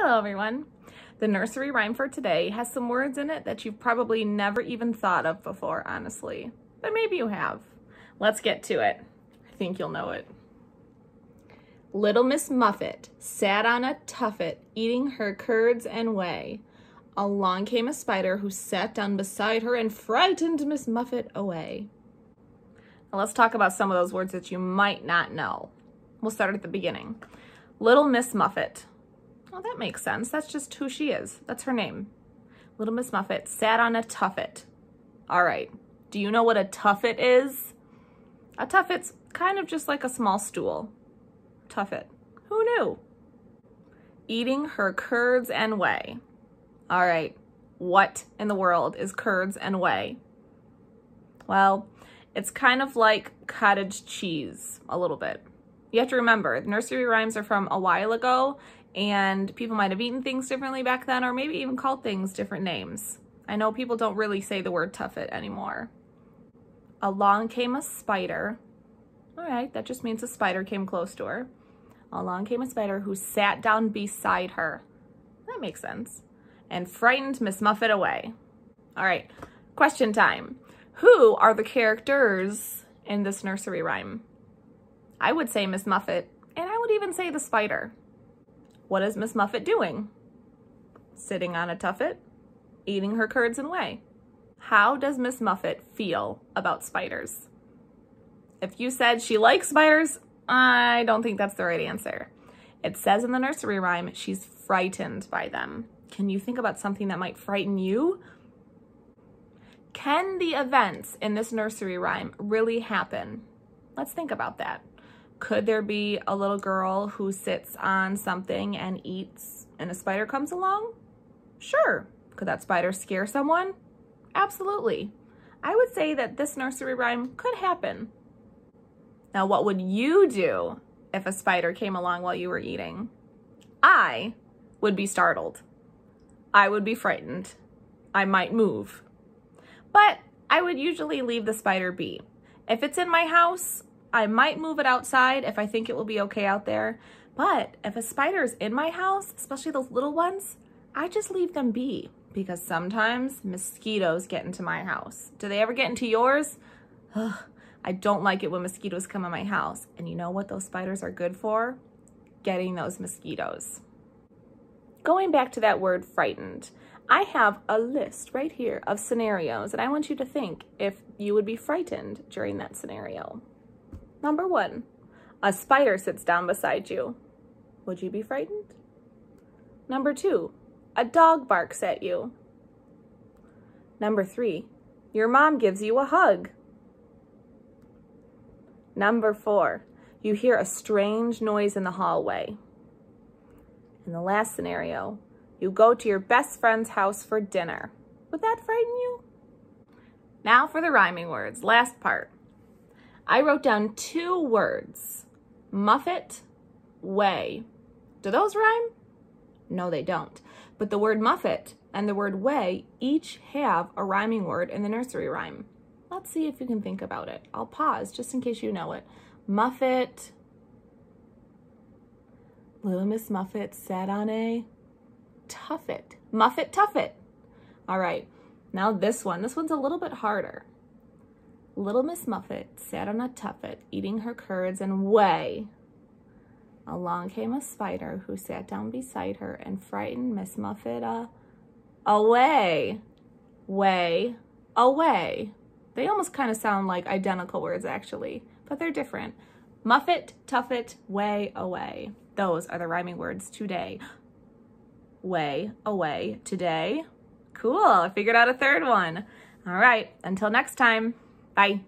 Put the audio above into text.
Hello everyone. The nursery rhyme for today has some words in it that you've probably never even thought of before, honestly. But maybe you have. Let's get to it. I think you'll know it. Little Miss Muffet sat on a tuffet, eating her curds and whey. Along came a spider who sat down beside her and frightened Miss Muffet away. Now let's talk about some of those words that you might not know. We'll start at the beginning. Little Miss Muffet. Well, that makes sense. That's just who she is. That's her name. Little Miss Muffet sat on a tuffet. All right. Do you know what a tuffet is? A tuffet's kind of just like a small stool. Tuffet. Who knew? Eating her curds and whey. All right. What in the world is curds and whey? Well, it's kind of like cottage cheese a little bit. You have to remember, nursery rhymes are from a while ago, and people might have eaten things differently back then, or maybe even called things different names. I know people don't really say the word tuffet anymore. Along came a spider. All right, that just means a spider came close to her. Along came a spider who sat down beside her. That makes sense. And frightened Miss Muffet away. All right, question time. Who are the characters in this nursery rhyme? I would say Miss Muffet, and I would even say the spider. What is Miss Muffet doing? Sitting on a tuffet, eating her curds and whey. How does Miss Muffet feel about spiders? If you said she likes spiders, I don't think that's the right answer. It says in the nursery rhyme, she's frightened by them. Can you think about something that might frighten you? Can the events in this nursery rhyme really happen? Let's think about that. Could there be a little girl who sits on something and eats and a spider comes along? Sure. Could that spider scare someone? Absolutely. I would say that this nursery rhyme could happen. Now, what would you do if a spider came along while you were eating? I would be startled. I would be frightened. I might move. But I would usually leave the spider be. If it's in my house, I might move it outside if I think it will be okay out there. But if a spider is in my house, especially those little ones, I just leave them be because sometimes mosquitoes get into my house. Do they ever get into yours? Ugh, I don't like it when mosquitoes come in my house. And you know what those spiders are good for? Getting those mosquitoes. Going back to that word frightened, I have a list right here of scenarios and I want you to think if you would be frightened during that scenario. Number 1, a spider sits down beside you. Would you be frightened? Number 2, a dog barks at you. Number 3, your mom gives you a hug. Number 4, you hear a strange noise in the hallway. In the last scenario, you go to your best friend's house for dinner. Would that frighten you? Now for the rhyming words, last part. I wrote down 2 words, Muffet, whey. Do those rhyme? No, they don't. But the word Muffet and the word whey each have a rhyming word in the nursery rhyme. Let's see if you can think about it. I'll pause just in case you know it. Muffet. Little Miss Muffet sat on a tuffet. Muffet, tuffet. All right, now this one's a little bit harder. Little Miss Muffet sat on a tuffet, eating her curds and whey. Along came a spider who sat down beside her and frightened Miss Muffet away. Way, away. They almost kind of sound like identical words actually, but they're different. Muffet, tuffet, way, away. Those are the rhyming words today. Way, away, today. Cool, I figured out a third one. All right, until next time, bye.